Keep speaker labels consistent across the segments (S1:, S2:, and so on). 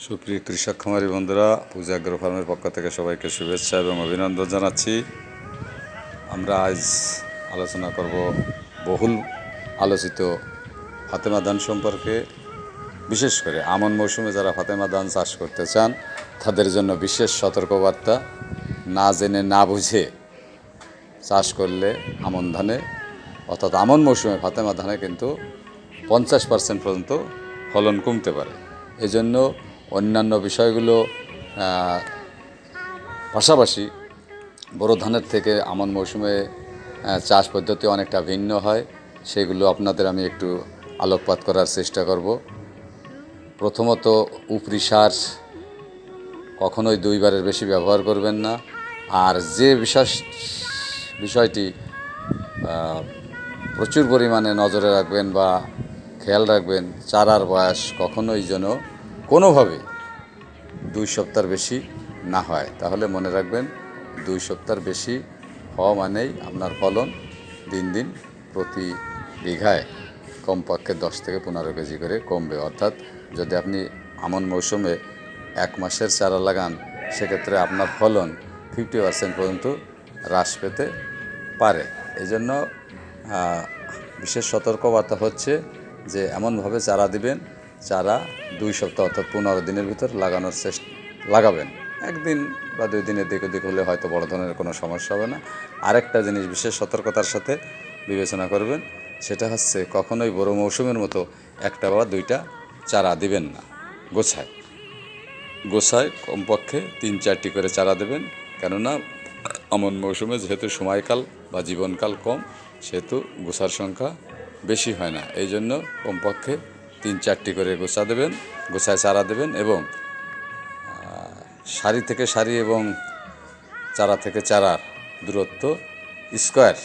S1: সুপ্রিয় কৃষক খামারি বন্ধুরা, পূজা এগ্রো ফার্মের পক্ষ থেকে সবাইকে শুভেচ্ছা এবং অভিনন্দন জানাচ্ছি। আমরা আজ আলোচনা করব বহুল আলোচিত ফাতেমা ধান সম্পর্কে। বিশেষ করে আমন মৌসুমে যারা ফাতেমা ধান চাষ করতে চান তাদের জন্য বিশেষ সতর্কবার্তা। না জেনে না বুঝে চাষ করলে আমন ধানে অর্থাৎ আমন মৌসুমে ফাতেমা ধানে কিন্তু 50% পর্যন্ত ফলন কমতে পারে। এজন্য অন্যান্য বিষয়গুলো পাশাপাশি বোরো ধানের থেকে আমন মৌসুমে চাষ পদ্ধতি অনেকটা ভিন্ন হয়। সেগুলো আপনাদের আমি একটু আলোকপাত করার চেষ্টা করব। প্রথমত, উপরি সার কখনোই 2 বারের বেশি ব্যবহার করবেন না। আর যে বিষয়টি প্রচুর পরিমাণে নজরে রাখবেন বা খেয়াল রাখবেন, চারার বয়স কখনোই যেন কোনোভাবেই 2 সপ্তাহের বেশি না হয়। তাহলে মনে রাখবেন, 2 সপ্তাহের বেশি হওয়া মানেই আপনার ফলন দিন দিন প্রতি বিঘায় কমপক্ষে 10 থেকে 15 কেজি করে কমবে। অর্থাৎ যদি আপনি আমন মৌসুমে 1 মাসের চারা লাগান, সেক্ষেত্রে আপনার ফলন 50% পর্যন্ত হ্রাস পেতে পারে। এই জন্য বিশেষ সতর্কবার্তা হচ্ছে যে এমনভাবে চারা দিবেন, চারা 2 সপ্তাহ অর্থাৎ 15 দিনের ভিতর লাগাবেন। 1 দিন বা 2 দিনের দিক ওদিক হলে হয়তো বড় ধরনের কোনো সমস্যা হবে না। আরেকটা জিনিস বিশেষ সতর্কতার সাথে বিবেচনা করবেন, সেটা হচ্ছে কখনোই বড় মৌসুমের মতো 1টা বা 2টা চারা দিবেন না। গোছায় কমপক্ষে 3-4টি করে চারা দেবেন। কেননা আমন মৌসুমে যেহেতু সময়কাল বা জীবনকাল কম, সেহেতু গোছার সংখ্যা বেশি হয় না। এই জন্য কমপক্ষে 3-4টি করে গোছায় চারা দেবেন এবং সারি থেকে সারি এবং চারা থেকে চারার দূরত্ব স্কোয়ার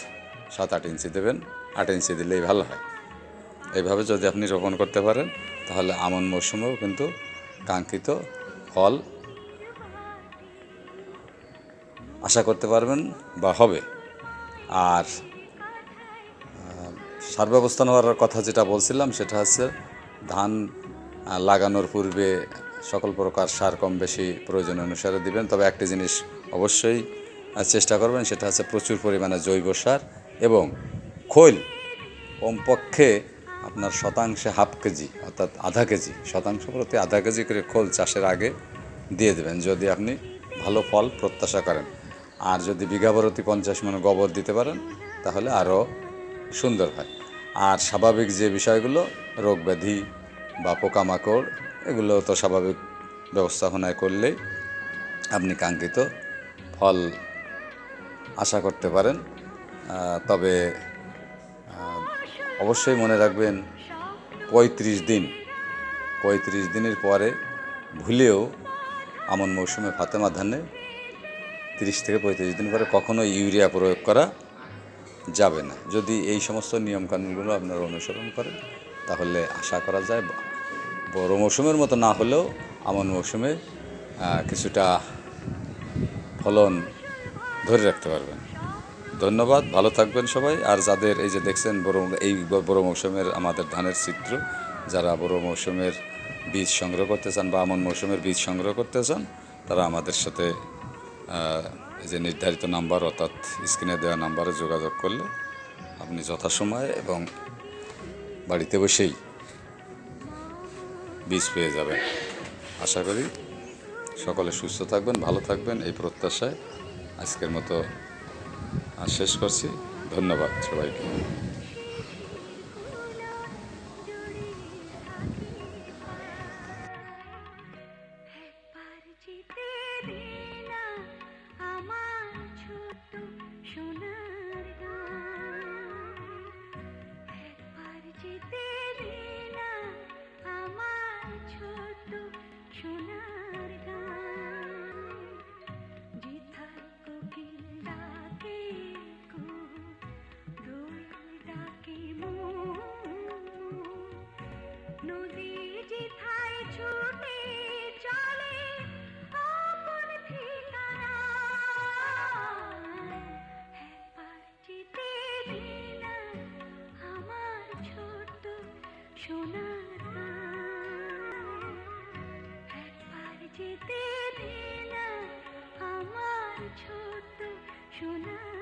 S1: 7-8 ইঞ্চি দেবেন। 8 ইঞ্চি দিলেই ভালো হয়। এইভাবে যদি আপনি রোপণ করতে পারেন, তাহলে আমন মৌসুমেও কিন্তু কাঙ্ক্ষিত ফল আশা করতে পারবেন বা হবে। আর সার ব্যবস্থা নেওয়ার কথা যেটা বলছিলাম, সেটা হচ্ছে ধান লাগানোর পূর্বে সকল প্রকার সার কম বেশি প্রয়োজন অনুসারে দিবেন। তবে একটি জিনিস অবশ্যই চেষ্টা করবেন, সেটা হচ্ছে প্রচুর পরিমাণে জৈব সার এবং খৈল কমপক্ষে আপনার শতাংশে ½ কেজি অর্থাৎ আধা কেজি, শতাংশ প্রতি আধা কেজি করে খোল চাষের আগে দিয়ে দেবেন যদি আপনি ভালো ফল প্রত্যাশা করেন। আর যদি বিঘা প্রতি 50 মণ গোবর দিতে পারেন, তাহলে আরও সুন্দর হয়। আর স্বাভাবিক যে বিষয়গুলো, রোগ ব্যাধি বা পোকামাকড়, এগুলো তো স্বাভাবিক ব্যবস্থাপনায় করলেই আপনি কাঙ্ক্ষিত ফল আশা করতে পারেন। তবে অবশ্যই মনে রাখবেন, 35 দিনের পরে ভুলেও আমন মৌসুমে ফাতেমা ধানে 30 থেকে 35 দিন পরে কখনো ইউরিয়া প্রয়োগ করা যাবে না। যদি এই সমস্ত নিয়মকানুনগুলো আপনারা অনুসরণ করেন, তাহলে আশা করা যায় বড় মৌসুমের মতো না হলেও আমন মৌসুমে কিছুটা ফলন ধরে রাখতে পারবেন। ধন্যবাদ, ভালো থাকবেন সবাই। আর যাদের এই যে দেখছেন বড় মৌসুমের আমাদের ধানের চিত্র, যারা বড় মৌসুমের বীজ সংগ্রহ করতে চান বা আমন মৌসুমের বীজ সংগ্রহ করতে চান, তারা আমাদের সাথে যে নির্ধারিত নাম্বার অর্থাৎ স্ক্রিনে দেওয়া নাম্বারে যোগাযোগ করলে আপনি যথাসময়ে এবং বাড়িতে বসেই বীজ পেয়ে যাবেন। আশা করি সকলে সুস্থ থাকবেন, ভালো থাকবেন, এই প্রত্যাশায় আজকের মতো শেষ করছি। ধন্যবাদ সবাইকে।
S2: সোনার যেতে দে না আমার ছোট্ট সোনা